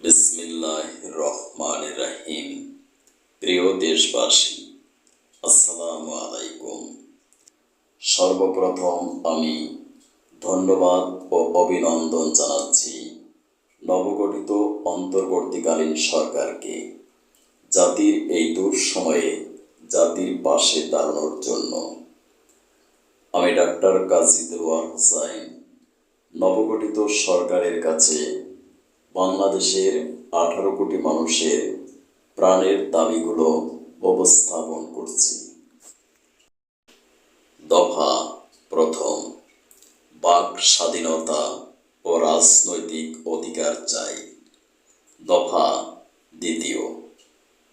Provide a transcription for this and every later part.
বিসমিল্লাহির রহমানির রহিম। প্রিয় দেশবাসী, আসসালামু আলাইকুম। সর্বপ্রথম আমি ধন্যবাদ ও অভিনন্দন জানাচ্ছি নবগঠিত অন্তর্বর্তীকালীন সরকারকে জাতির এই দুঃসময়ে জাতির পাশে দাঁড়ানোর জন্য। আমি ডাক্তার কাজী দেলোয়ার হোসাইন নবগঠিত সরকারের কাছে বাংলাদেশের 18 কোটি মানুষের প্রাণের দাবিগুলো উপস্থাপন করছি। দফা প্রথম, বাক স্বাধীনতা ও রাজনৈতিক অধিকার চাই। দফা দ্বিতীয়,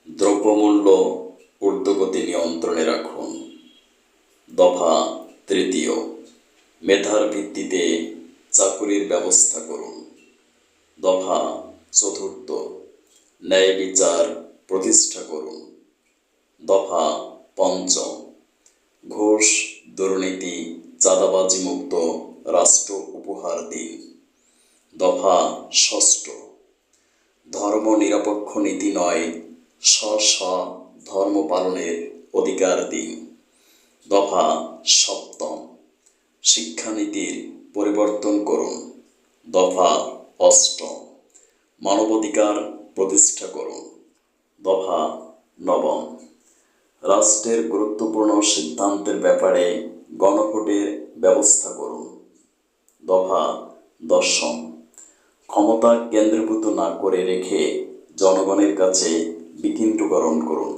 দ্রব্যমূল্য ঊর্ধ্বগতি নিয়ন্ত্রণে রাখুন। দফা তৃতীয়, মেধার ভিত্তিতে চাকুরির ব্যবস্থা করুন। দফা চতুর্থ, ন্যায় বিচার প্রতিষ্ঠা করুন। দফা পঞ্চম, ঘুষ দুর্নীতি চাঁদাবাজি মুক্ত রাষ্ট্র উপহার দিন। দফা ষষ্ঠ, ধর্ম নিরপেক্ষ নীতি নয়, স্ব ধর্ম পালনের অধিকার দিন। দফা সপ্তম, শিক্ষানীতির পরিবর্তন করুন। দফা অষ্টম, মানবাধিকার প্রতিষ্ঠা করুন। দফা নবম, রাষ্ট্রের গুরুত্বপূর্ণ সিদ্ধান্তের ব্যাপারে গণভোটের ব্যবস্থা করুন। দফা দশম, ক্ষমতা কেন্দ্রীভূত না করে রেখে জনগণের কাছে বিকেন্দ্রীকরণ করুন।